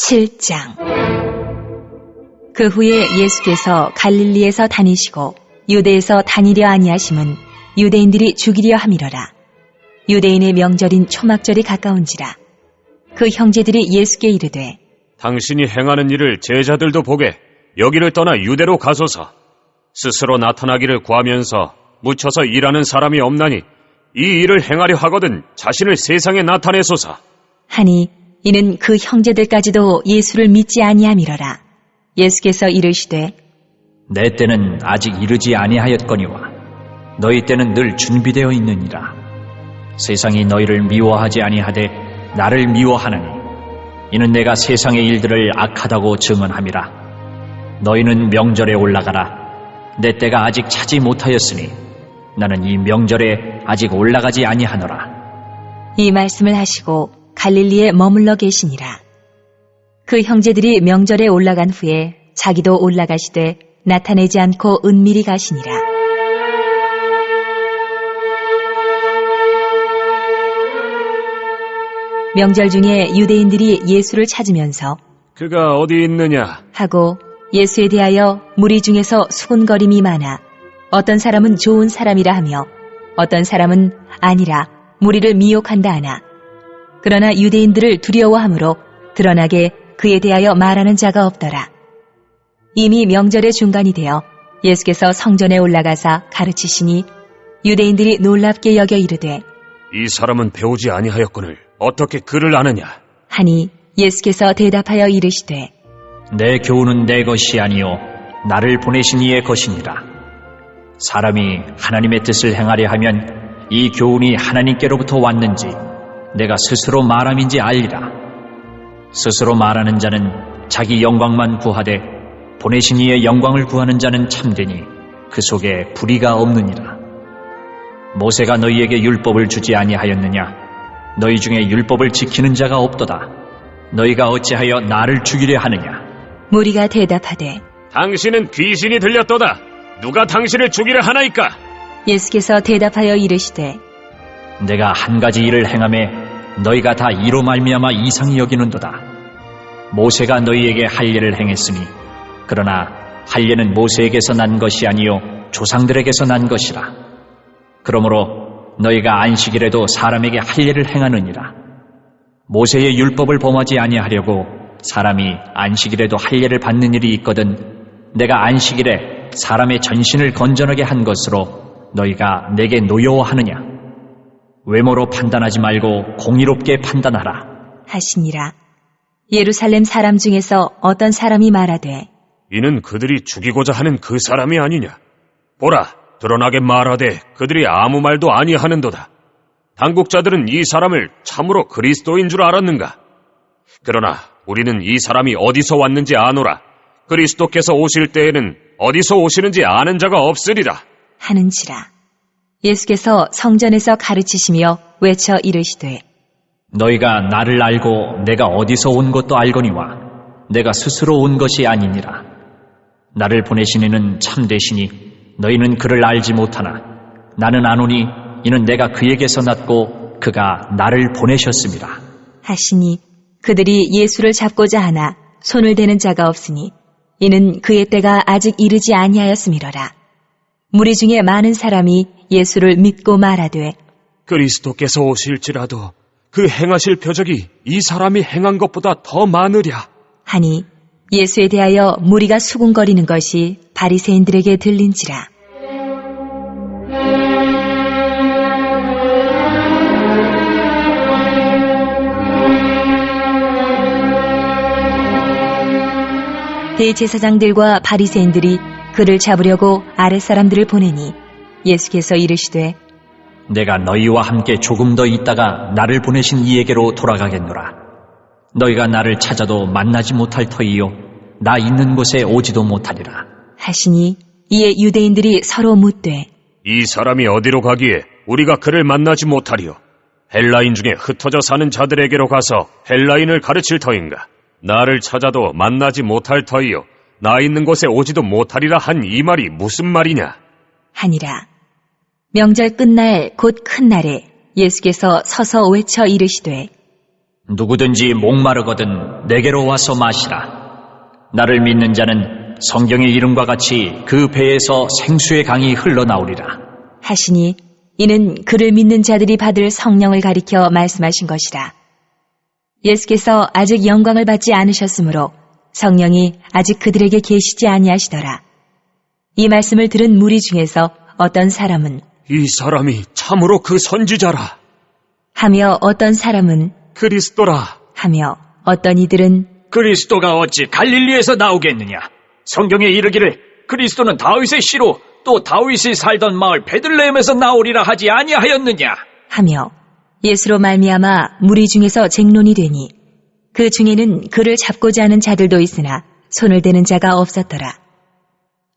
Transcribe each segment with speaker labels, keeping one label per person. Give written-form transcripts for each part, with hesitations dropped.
Speaker 1: 7장. 그 후에 예수께서 갈릴리에서 다니시고 유대에서 다니려 아니하심은 유대인들이 죽이려 함이러라. 유대인의 명절인 초막절이 가까운지라. 그 형제들이 예수께 이르되
Speaker 2: 당신이 행하는 일을 제자들도 보게 여기를 떠나 유대로 가소서. 스스로 나타나기를 구하면서 묻혀서 일하는 사람이 없나니 이 일을 행하려 하거든 자신을 세상에 나타내소서.
Speaker 1: 하니 이는 그 형제들까지도 예수를 믿지 아니함이러라. 예수께서 이르시되
Speaker 3: 내 때는 아직 이르지 아니하였거니와 너희 때는 늘 준비되어 있느니라. 세상이 너희를 미워하지 아니하되 나를 미워하나니 이는 내가 세상의 일들을 악하다고 증언함이라. 너희는 명절에 올라가라. 내 때가 아직 차지 못하였으니 나는 이 명절에 아직 올라가지 아니하노라.
Speaker 1: 이 말씀을 하시고 갈릴리에 머물러 계시니라. 그 형제들이 명절에 올라간 후에 자기도 올라가시되 나타내지 않고 은밀히 가시니라. 명절 중에 유대인들이 예수를 찾으면서
Speaker 2: 그가 어디 있느냐
Speaker 1: 하고 예수에 대하여 무리 중에서 수군거림이 많아 어떤 사람은 좋은 사람이라 하며 어떤 사람은 아니라 무리를 미혹한다 하나 그러나 유대인들을 두려워함으로 드러나게 그에 대하여 말하는 자가 없더라. 이미 명절의 중간이 되어 예수께서 성전에 올라가사 가르치시니 유대인들이 놀랍게 여겨 이르되
Speaker 2: 이 사람은 배우지 아니하였거늘 어떻게 그를 아느냐
Speaker 1: 하니 예수께서 대답하여 이르시되
Speaker 3: 내 교훈은 내 것이 아니요 나를 보내신 이의 것이니라. 사람이 하나님의 뜻을 행하려 하면 이 교훈이 하나님께로부터 왔는지 내가 스스로 말함인지 알리라. 스스로 말하는 자는 자기 영광만 구하되 보내신 이의 영광을 구하는 자는 참되니 그 속에 불의가 없느니라. 모세가 너희에게 율법을 주지 아니하였느냐? 너희 중에 율법을 지키는 자가 없도다. 너희가 어찌하여 나를 죽이려 하느냐?
Speaker 1: 무리가 대답하되
Speaker 2: 당신은 귀신이 들렸도다. 누가 당신을 죽이려 하나이까?
Speaker 1: 예수께서 대답하여 이르시되
Speaker 3: 내가 한 가지 일을 행하매 너희가 다 이로 말미암아 이상히 여기는도다. 모세가 너희에게 할례를 행했으니 그러나 할례는 모세에게서 난 것이 아니요 조상들에게서 난 것이라. 그러므로 너희가 안식일에도 사람에게 할례를 행하느니라. 모세의 율법을 범하지 아니하려고 사람이 안식일에도 할례를 받는 일이 있거든 내가 안식일에 사람의 전신을 건전하게 한 것으로 너희가 내게 노여워하느냐? 외모로 판단하지 말고 공의롭게 판단하라
Speaker 1: 하시니라. 예루살렘 사람 중에서 어떤 사람이 말하되
Speaker 2: 이는 그들이 죽이고자 하는 그 사람이 아니냐. 보라, 드러나게 말하되 그들이 아무 말도 아니하는도다. 당국자들은 이 사람을 참으로 그리스도인 줄 알았는가? 그러나 우리는 이 사람이 어디서 왔는지 아노라. 그리스도께서 오실 때에는 어디서 오시는지 아는 자가 없으리라
Speaker 1: 하는지라. 예수께서 성전에서 가르치시며 외쳐 이르시되
Speaker 3: 너희가 나를 알고 내가 어디서 온 것도 알거니와 내가 스스로 온 것이 아니니라. 나를 보내신 이는 참되시니 너희는 그를 알지 못하나 나는 아노니 이는 내가 그에게서 났고 그가 나를 보내셨습니다
Speaker 1: 하시니 그들이 예수를 잡고자 하나 손을 대는 자가 없으니 이는 그의 때가 아직 이르지 아니하였음이러라. 무리 중에 많은 사람이 예수를 믿고 말하되
Speaker 2: 그리스도께서 오실지라도 그 행하실 표적이 이 사람이 행한 것보다 더 많으랴
Speaker 1: 하니 예수에 대하여 무리가 수군거리는 것이 바리새인들에게 들린지라. 대제사장들과 바리새인들이 그를 잡으려고 아랫사람들을 보내니 예수께서 이르시되
Speaker 3: 내가 너희와 함께 조금 더 있다가 나를 보내신 이에게로 돌아가겠노라. 너희가 나를 찾아도 만나지 못할 터이요 나 있는 곳에 오지도 못하리라
Speaker 1: 하시니 이에 유대인들이 서로 묻되
Speaker 2: 이 사람이 어디로 가기에 우리가 그를 만나지 못하리요? 헬라인 중에 흩어져 사는 자들에게로 가서 헬라인을 가르칠 터인가? 나를 찾아도 만나지 못할 터이요 나 있는 곳에 오지도 못하리라 한 이 말이 무슨 말이냐?
Speaker 1: 하니라. 명절 끝날 곧 큰 날에 예수께서 서서 외쳐 이르시되
Speaker 3: 누구든지 목마르거든 내게로 와서 마시라. 나를 믿는 자는 성경의 이름과 같이 그 배에서 생수의 강이 흘러나오리라.
Speaker 1: 하시니 이는 그를 믿는 자들이 받을 성령을 가리켜 말씀하신 것이라. 예수께서 아직 영광을 받지 않으셨으므로 성령이 아직 그들에게 계시지 아니하시더라. 이 말씀을 들은 무리 중에서 어떤 사람은
Speaker 2: 이 사람이 참으로 그 선지자라.
Speaker 1: 하며 어떤 사람은
Speaker 2: 그리스도라.
Speaker 1: 하며 어떤 이들은
Speaker 3: 그리스도가 어찌 갈릴리에서 나오겠느냐? 성경에 이르기를 그리스도는 다윗의 씨로 또 다윗이 살던 마을 베들레헴에서 나오리라 하지 아니하였느냐?
Speaker 1: 하며 예수로 말미암아 무리 중에서 쟁론이 되니 그 중에는 그를 잡고자 하는 자들도 있으나 손을 대는 자가 없었더라.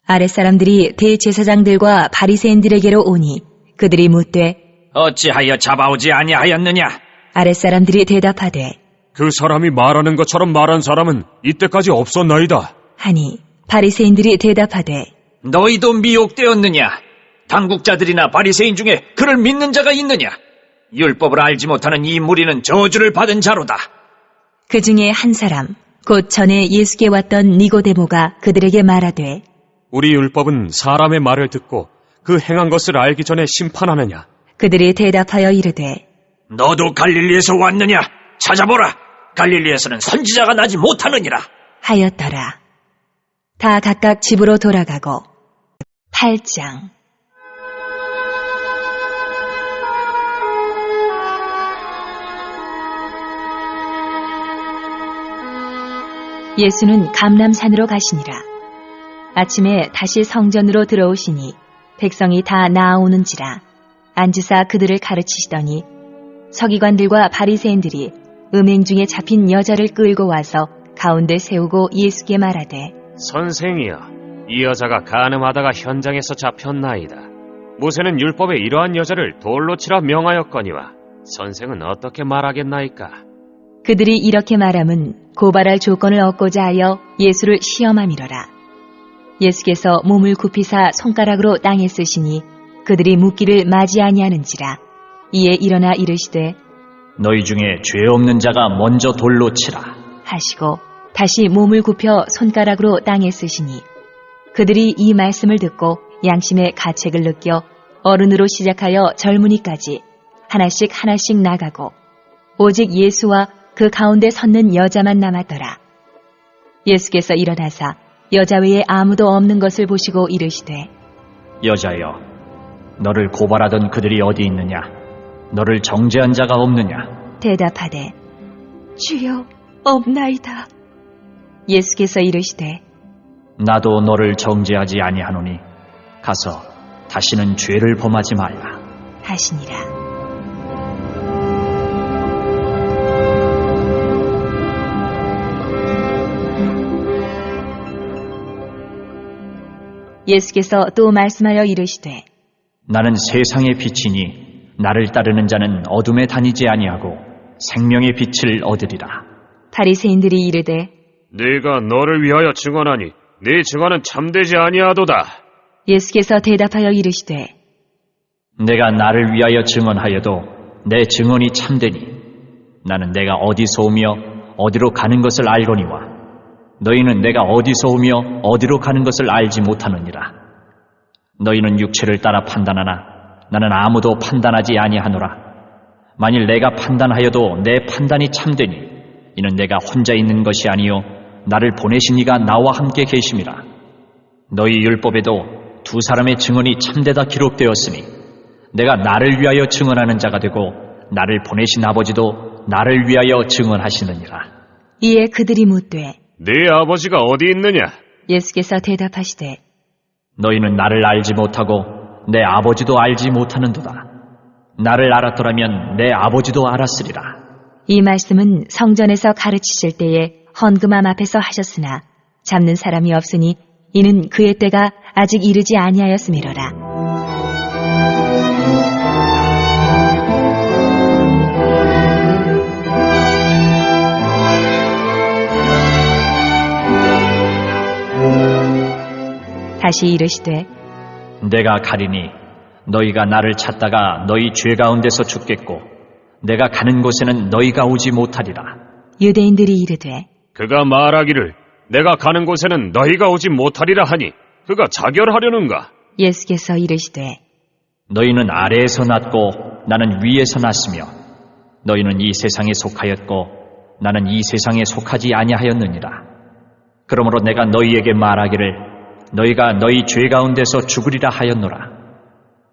Speaker 1: 아랫사람들이 대제사장들과 바리새인들에게로 오니 그들이 묻되
Speaker 3: 어찌하여 잡아오지 아니하였느냐?
Speaker 1: 아랫사람들이 대답하되
Speaker 2: 그 사람이 말하는 것처럼 말한 사람은 이때까지 없었나이다.
Speaker 1: 하니 바리새인들이 대답하되
Speaker 3: 너희도 미혹되었느냐? 당국자들이나 바리새인 중에 그를 믿는 자가 있느냐? 율법을 알지 못하는 이 무리는 저주를 받은 자로다.
Speaker 1: 그 중에 한 사람 곧 전에 예수께 왔던 니고데모가 그들에게 말하되
Speaker 2: 우리 율법은 사람의 말을 듣고 그 행한 것을 알기 전에 심판하느냐?
Speaker 1: 그들이 대답하여 이르되
Speaker 3: 너도 갈릴리에서 왔느냐? 찾아보라. 갈릴리에서는 선지자가 나지 못하느니라.
Speaker 1: 하였더라. 다 각각 집으로 돌아가고 8장. 예수는 감람산으로 가시니라. 아침에 다시 성전으로 들어오시니 백성이 다 나아오는지라 앉으사 그들을 가르치시더니 서기관들과 바리새인들이 음행 중에 잡힌 여자를 끌고 와서 가운데 세우고 예수께 말하되
Speaker 2: 선생이여, 이 여자가 간음하다가 현장에서 잡혔나이다. 모세는 율법에 이러한 여자를 돌로 치라 명하였거니와 선생은 어떻게 말하겠나이까?
Speaker 1: 그들이 이렇게 말함은 고발할 조건을 얻고자 하여 예수를 시험함이로라. 예수께서 몸을 굽히사 손가락으로 땅에 쓰시니 그들이 묻기를 맞이 아니하는지라. 이에 일어나 이르시되
Speaker 3: 너희 중에 죄 없는 자가 먼저 돌로 치라.
Speaker 1: 하시고 다시 몸을 굽혀 손가락으로 땅에 쓰시니 그들이 이 말씀을 듣고 양심의 가책을 느껴 어른으로 시작하여 젊은이까지 하나씩 하나씩 나가고 오직 예수와 그 가운데 섰는 여자만 남았더라. 예수께서 일어나사 여자 외에 아무도 없는 것을 보시고 이르시되
Speaker 3: 여자여, 너를 고발하던 그들이 어디 있느냐? 너를 정죄한 자가 없느냐?
Speaker 1: 대답하되 주여 없나이다. 예수께서 이르시되
Speaker 3: 나도 너를 정죄하지 아니하노니 가서 다시는 죄를 범하지 말라.
Speaker 1: 하시니라. 예수께서 또 말씀하여 이르시되
Speaker 3: 나는 세상의 빛이니 나를 따르는 자는 어둠에 다니지 아니하고 생명의 빛을 얻으리라.
Speaker 1: 바리새인들이 이르되
Speaker 2: 네가 너를 위하여 증언하니 네 증언은 참되지 아니하도다.
Speaker 1: 예수께서 대답하여 이르시되
Speaker 3: 내가 나를 위하여 증언하여도 내 증언이 참되니 나는 내가 어디서 오며 어디로 가는 것을 알거니와 너희는 내가 어디서 오며 어디로 가는 것을 알지 못하느니라. 너희는 육체를 따라 판단하나 나는 아무도 판단하지 아니하노라. 만일 내가 판단하여도 내 판단이 참되니 이는 내가 혼자 있는 것이 아니요 나를 보내신 이가 나와 함께 계심이라. 너희 율법에도 두 사람의 증언이 참되다 기록되었으니 내가 나를 위하여 증언하는 자가 되고 나를 보내신 아버지도 나를 위하여 증언하시느니라.
Speaker 1: 이에 그들이 묻되
Speaker 2: 네 아버지가 어디 있느냐?
Speaker 1: 예수께서 대답하시되
Speaker 3: 너희는 나를 알지 못하고 내 아버지도 알지 못하는도다. 나를 알았더라면 내 아버지도 알았으리라.
Speaker 1: 이 말씀은 성전에서 가르치실 때에 헌금함 앞에서 하셨으나 잡는 사람이 없으니 이는 그의 때가 아직 이르지 아니하였음이로라. 다시 이르시되
Speaker 3: 내가 가리니 너희가 나를 찾다가 너희 죄 가운데서 죽겠고 내가 가는 곳에는 너희가 오지 못하리라.
Speaker 1: 유대인들이 이르되
Speaker 2: 그가 말하기를 내가 가는 곳에는 너희가 오지 못하리라 하니 그가 자결하려는가?
Speaker 1: 예수께서 이르시되
Speaker 3: 너희는 아래에서 났고 나는 위에서 났으며 너희는 이 세상에 속하였고 나는 이 세상에 속하지 아니하였느니라. 그러므로 내가 너희에게 말하기를 너희가 너희 죄 가운데서 죽으리라 하였노라.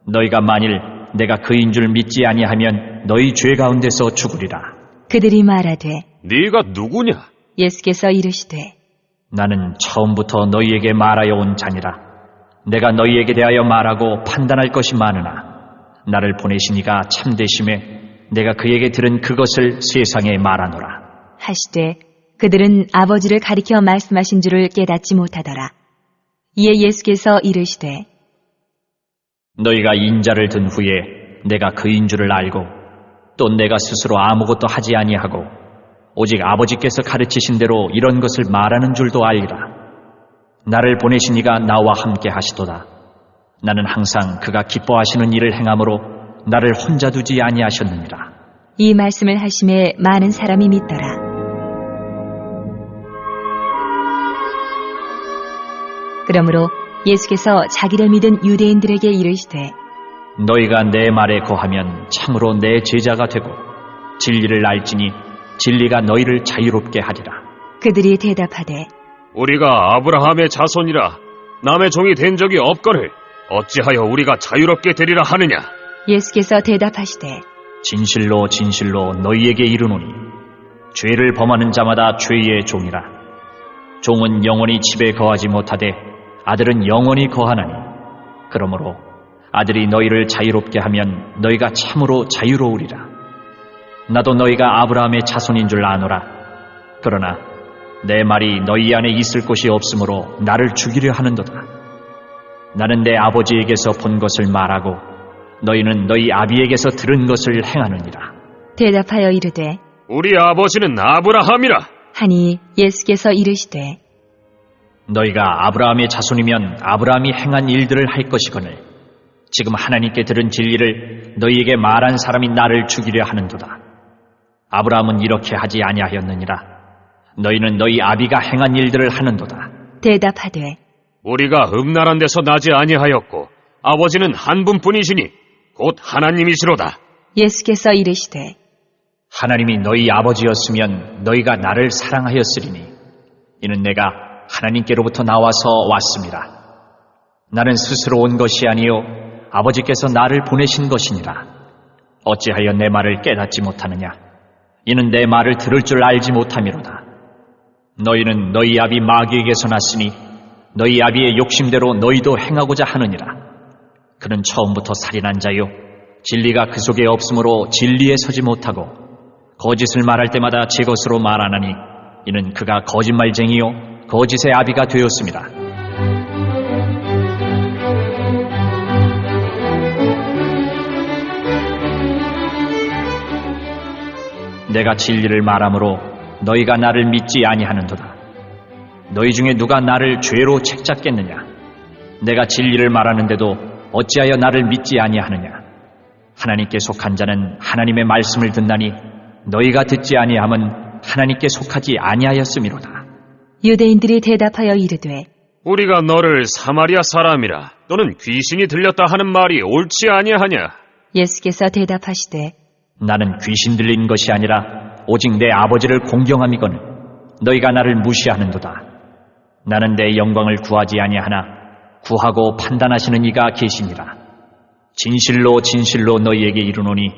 Speaker 3: 너희가 만일 내가 그인 줄 믿지 아니하면 너희 죄 가운데서 죽으리라.
Speaker 1: 그들이 말하되
Speaker 2: 네가 누구냐?
Speaker 1: 예수께서 이르시되
Speaker 3: 나는 처음부터 너희에게 말하여 온 자니라. 내가 너희에게 대하여 말하고 판단할 것이 많으나 나를 보내시니가 참되심에 내가 그에게 들은 그것을 세상에 말하노라.
Speaker 1: 하시되 그들은 아버지를 가리켜 말씀하신 줄을 깨닫지 못하더라. 이에 예수께서 이르시되
Speaker 3: 너희가 인자를 든 후에 내가 그인 줄을 알고 또 내가 스스로 아무것도 하지 아니하고 오직 아버지께서 가르치신 대로 이런 것을 말하는 줄도 알리라. 나를 보내시니가 나와 함께 하시도다. 나는 항상 그가 기뻐하시는 일을 행함으로 나를 혼자 두지 아니하셨느니라.
Speaker 1: 이 말씀을 하심에 많은 사람이 믿더라. 그러므로 예수께서 자기를 믿은 유대인들에게 이르시되
Speaker 3: 너희가 내 말에 거하면 참으로 내 제자가 되고 진리를 알지니 진리가 너희를 자유롭게 하리라.
Speaker 1: 그들이 대답하되
Speaker 2: 우리가 아브라함의 자손이라 남의 종이 된 적이 없거늘 어찌하여 우리가 자유롭게 되리라 하느냐?
Speaker 1: 예수께서 대답하시되
Speaker 3: 진실로 진실로 너희에게 이르노니 죄를 범하는 자마다 죄의 종이라. 종은 영원히 집에 거하지 못하되 아들은 영원히 거하나니 그러므로 아들이 너희를 자유롭게 하면 너희가 참으로 자유로우리라. 나도 너희가 아브라함의 자손인 줄 아노라. 그러나 내 말이 너희 안에 있을 곳이 없으므로 나를 죽이려 하는도다. 나는 내 아버지에게서 본 것을 말하고 너희는 너희 아비에게서 들은 것을 행하느니라.
Speaker 1: 대답하여 이르되
Speaker 2: 우리 아버지는 아브라함이라.
Speaker 1: 하니 예수께서 이르시되
Speaker 3: 너희가 아브라함의 자손이면 아브라함이 행한 일들을 할 것이거늘 지금 하나님께 들은 진리를 너희에게 말한 사람이 나를 죽이려 하는도다. 아브라함은 이렇게 하지 아니하였느니라. 너희는 너희 아비가 행한 일들을 하는도다.
Speaker 1: 대답하되
Speaker 2: 우리가 음란한 데서 나지 아니하였고 아버지는 한 분뿐이시니 곧 하나님이시로다.
Speaker 1: 예수께서 이르시되
Speaker 3: 하나님이 너희 아버지였으면 너희가 나를 사랑하였으리니 이는 내가 하나님께로부터 나와서 왔습니다. 나는 스스로 온 것이 아니요 아버지께서 나를 보내신 것이니라. 어찌하여 내 말을 깨닫지 못하느냐? 이는 내 말을 들을 줄 알지 못함이로다. 너희는 너희 아비 마귀에게서 났으니 너희 아비의 욕심대로 너희도 행하고자 하느니라. 그는 처음부터 살인한 자요 진리가 그 속에 없으므로 진리에 서지 못하고 거짓을 말할 때마다 제 것으로 말하나니 이는 그가 거짓말쟁이요 거짓의 아비가 되었습니다. 내가 진리를 말함으로 너희가 나를 믿지 아니하는도다. 너희 중에 누가 나를 죄로 책잡겠느냐? 내가 진리를 말하는데도 어찌하여 나를 믿지 아니하느냐? 하나님께 속한 자는 하나님의 말씀을 듣나니 너희가 듣지 아니함은 하나님께 속하지 아니하였음이로다.
Speaker 1: 유대인들이 대답하여 이르되
Speaker 2: 우리가 너를 사마리아 사람이라 너는 귀신이 들렸다 하는 말이 옳지 아니하냐?
Speaker 1: 예수께서 대답하시되
Speaker 3: 나는 귀신 들린 것이 아니라 오직 내 아버지를 공경함이거늘 너희가 나를 무시하는도다. 나는 내 영광을 구하지 아니하나 구하고 판단하시는 이가 계시니라. 진실로 진실로 너희에게 이르노니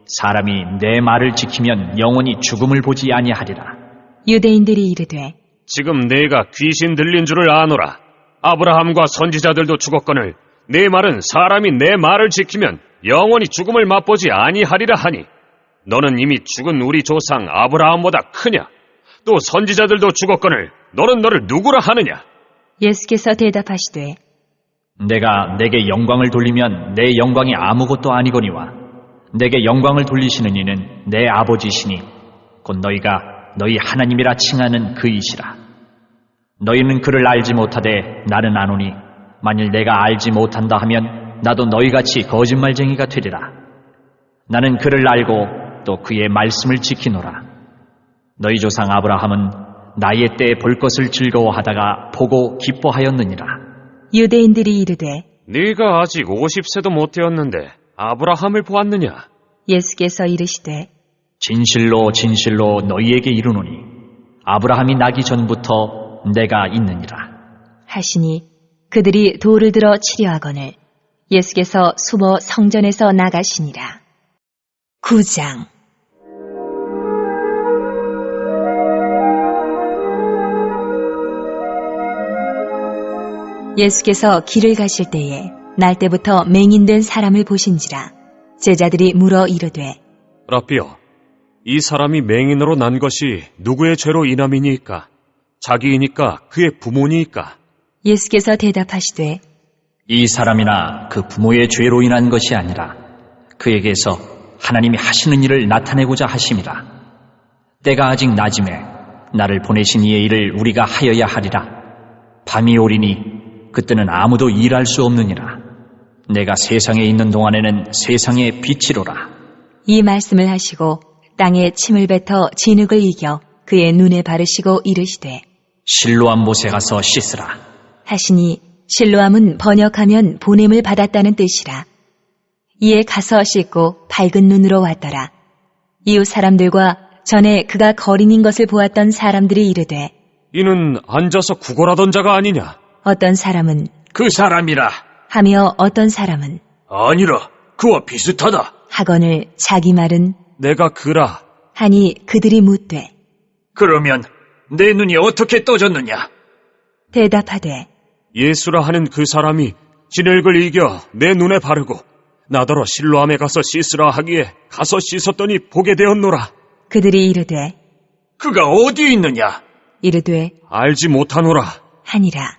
Speaker 3: 사람이 내 말을 지키면 영원히 죽음을 보지 아니하리라.
Speaker 1: 유대인들이 이르되
Speaker 2: 지금 내가 귀신 들린 줄을 아노라. 아브라함과 선지자들도 죽었거늘 내 말은 사람이 내 말을 지키면 영원히 죽음을 맛보지 아니하리라 하니 너는 이미 죽은 우리 조상 아브라함보다 크냐? 또 선지자들도 죽었거늘 너는 너를 누구라 하느냐?
Speaker 1: 예수께서 대답하시되
Speaker 3: 내가 내게 영광을 돌리면 내 영광이 아무것도 아니거니와 내게 영광을 돌리시는 이는 내 아버지시니 곧 너희가 너희 하나님이라 칭하는 그이시라. 너희는 그를 알지 못하되 나는 아노니 만일 내가 알지 못한다 하면 나도 너희같이 거짓말쟁이가 되리라. 나는 그를 알고 또 그의 말씀을 지키노라. 너희 조상 아브라함은 나의 때에 볼 것을 즐거워하다가 보고 기뻐하였느니라.
Speaker 1: 유대인들이 이르되
Speaker 2: 네가 아직 50세도 못 되었는데 아브라함을 보았느냐?
Speaker 1: 예수께서 이르시되
Speaker 3: 진실로 진실로 너희에게 이르노니 아브라함이 나기 전부터 내가 있느니라.
Speaker 1: 하시니 그들이 돌을 들어 치려 하거늘 예수께서 숨어 성전에서 나가시니라. 9장. 예수께서 길을 가실 때에 날 때부터 맹인된 사람을 보신지라. 제자들이 물어 이르되
Speaker 2: 라삐여, 이 사람이 맹인으로 난 것이 누구의 죄로 인함이니까? 자기이니까 그의 부모니까?
Speaker 1: 예수께서 대답하시되
Speaker 3: 이 사람이나 그 부모의 죄로 인한 것이 아니라 그에게서 하나님이 하시는 일을 나타내고자 하심이라. 때가 아직 낮음에 나를 보내신 이의 일을 우리가 하여야 하리라. 밤이 오리니 그때는 아무도 일할 수 없느니라. 내가 세상에 있는 동안에는 세상의 빛이로라.
Speaker 1: 이 말씀을 하시고 땅에 침을 뱉어 진흙을 이겨 그의 눈에 바르시고 이르시되
Speaker 3: 실로암 못에 가서 씻으라.
Speaker 1: 하시니 실로암은 번역하면 보냄을 받았다는 뜻이라. 이에 가서 씻고 밝은 눈으로 왔더라. 이웃 사람들과 전에 그가 거린인 것을 보았던 사람들이 이르되
Speaker 2: 이는 앉아서 구걸하던 자가 아니냐?
Speaker 1: 어떤 사람은
Speaker 3: 그 사람이라.
Speaker 1: 하며 어떤 사람은
Speaker 3: 아니라 그와 비슷하다.
Speaker 1: 하거늘 자기 말은
Speaker 2: 내가 그라.
Speaker 1: 하니 그들이 묻되
Speaker 3: 그러면 내 눈이 어떻게 떠졌느냐?
Speaker 1: 대답하되
Speaker 2: 예수라 하는 그 사람이 진흙을 이겨 내 눈에 바르고 나더러 실로암에 가서 씻으라 하기에 가서 씻었더니 보게 되었노라.
Speaker 1: 그들이 이르되
Speaker 3: 그가 어디 있느냐?
Speaker 1: 이르되
Speaker 2: 알지 못하노라.
Speaker 1: 하니라.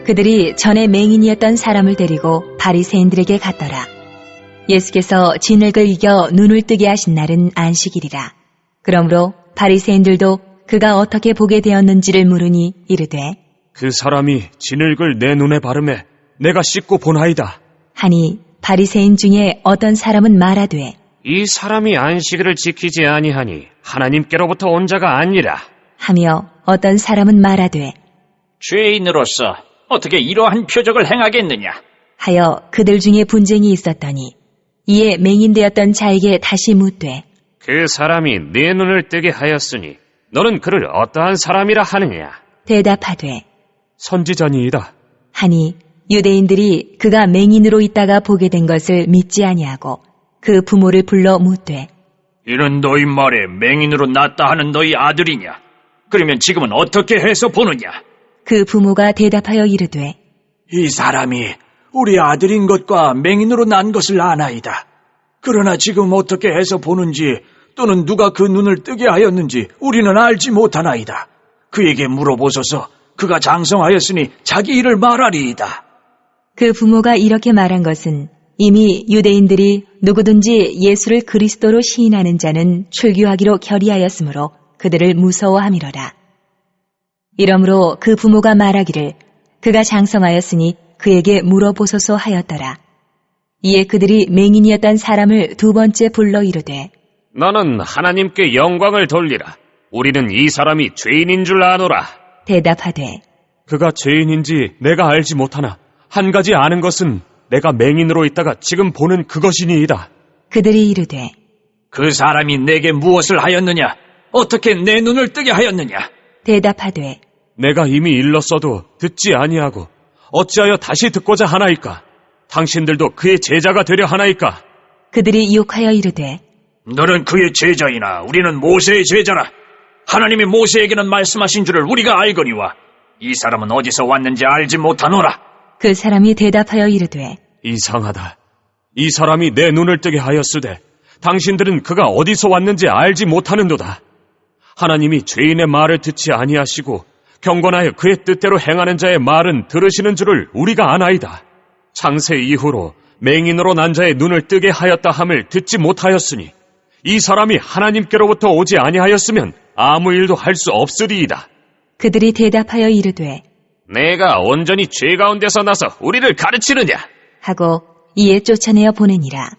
Speaker 1: 그들이 전에 맹인이었던 사람을 데리고 바리새인들에게 갔더라. 예수께서 진흙을 이겨 눈을 뜨게 하신 날은 안식일이라. 그러므로 바리새인들도 그가 어떻게 보게 되었는지를 물으니 이르되
Speaker 2: 그 사람이 진흙을 내 눈에 바르매 내가 씻고 보나이다.
Speaker 1: 하니 바리새인 중에 어떤 사람은 말하되
Speaker 2: 이 사람이 안식일을 지키지 아니하니 하나님께로부터 온 자가 아니라.
Speaker 1: 하며 어떤 사람은 말하되
Speaker 3: 죄인으로서 어떻게 이러한 표적을 행하겠느냐?
Speaker 1: 하여 그들 중에 분쟁이 있었더니 이에 맹인되었던 자에게 다시 묻되
Speaker 2: 그 사람이 네 눈을 뜨게 하였으니 너는 그를 어떠한 사람이라 하느냐?
Speaker 1: 대답하되
Speaker 2: 선지자니이다.
Speaker 1: 하니 유대인들이 그가 맹인으로 있다가 보게 된 것을 믿지 아니하고 그 부모를 불러 묻되
Speaker 3: 이는 너희 말에 맹인으로 났다 하는 너희 아들이냐? 그러면 지금은 어떻게 해서 보느냐?
Speaker 1: 그 부모가 대답하여 이르되
Speaker 4: 이 사람이 우리 아들인 것과 맹인으로 난 것을 아나이다. 그러나 지금 어떻게 해서 보는지 또는 누가 그 눈을 뜨게 하였는지 우리는 알지 못하나이다. 그에게 물어보소서. 그가 장성하였으니 자기 일을 말하리이다.
Speaker 1: 그 부모가 이렇게 말한 것은 이미 유대인들이 누구든지 예수를 그리스도로 시인하는 자는 출교하기로 결의하였으므로 그들을 무서워함이로라. 이러므로 그 부모가 말하기를 그가 장성하였으니 그에게 물어보소서 하였더라. 이에 그들이 맹인이었던 사람을 두 번째 불러 이르되
Speaker 2: 너는 하나님께 영광을 돌리라. 우리는 이 사람이 죄인인 줄 아노라.
Speaker 1: 대답하되
Speaker 2: 그가 죄인인지 내가 알지 못하나 한 가지 아는 것은 내가 맹인으로 있다가 지금 보는 그것이니이다.
Speaker 1: 그들이 이르되
Speaker 3: 그 사람이 내게 무엇을 하였느냐? 어떻게 내 눈을 뜨게 하였느냐?
Speaker 1: 대답하되
Speaker 2: 내가 이미 일렀어도 듣지 아니하고 어찌하여 다시 듣고자 하나이까? 당신들도 그의 제자가 되려 하나이까?
Speaker 1: 그들이 욕하여 이르되
Speaker 3: 너는 그의 제자이나 우리는 모세의 제자라. 하나님이 모세에게는 말씀하신 줄을 우리가 알거니와 이 사람은 어디서 왔는지 알지 못하노라.
Speaker 1: 그 사람이 대답하여 이르되
Speaker 2: 이상하다. 이 사람이 내 눈을 뜨게 하였으되 당신들은 그가 어디서 왔는지 알지 못하는도다. 하나님이 죄인의 말을 듣지 아니하시고 경건하여 그의 뜻대로 행하는 자의 말은 들으시는 줄을 우리가 아나이다. 창세 이후로 맹인으로 난 자의 눈을 뜨게 하였다 함을 듣지 못하였으니 이 사람이 하나님께로부터 오지 아니하였으면 아무 일도 할 수 없으리이다.
Speaker 1: 그들이 대답하여 이르되
Speaker 2: 내가 온전히 죄 가운데서 나서 우리를 가르치느냐?
Speaker 1: 하고 이에 쫓아내어 보내니라.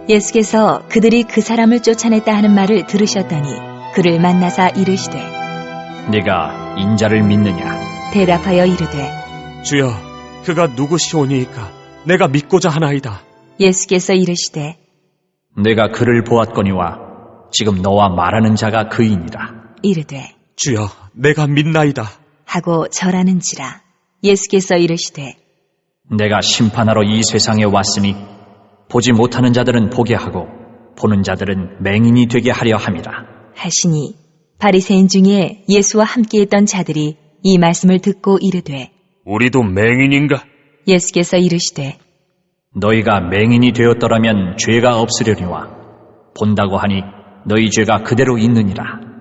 Speaker 1: 예수께서 그들이 그 사람을 쫓아냈다 하는 말을 들으셨더니 그를 만나사 이르시되
Speaker 3: 네가 인자를 믿느냐?
Speaker 1: 대답하여 이르되
Speaker 2: 주여, 그가 누구시오니이까? 내가 믿고자 하나이다.
Speaker 1: 예수께서 이르시되
Speaker 3: 내가 그를 보았거니와 지금 너와 말하는 자가 그이니라.
Speaker 1: 이르되
Speaker 2: 주여, 내가 믿나이다.
Speaker 1: 하고 절하는지라. 예수께서 이르시되
Speaker 3: 내가 심판하러 이 세상에 왔으니 보지 못하는 자들은 보게 하고 보는 자들은 맹인이 되게 하려 함이라.
Speaker 1: 하시니 바리새인 중에 예수와 함께했던 자들이 이 말씀을 듣고 이르되
Speaker 2: 우리도 맹인인가?
Speaker 1: 예수께서 이르시되
Speaker 3: 너희가 맹인이 되었더라면 죄가 없으려니와 본다고 하니 너희 죄가 그대로 있느니라.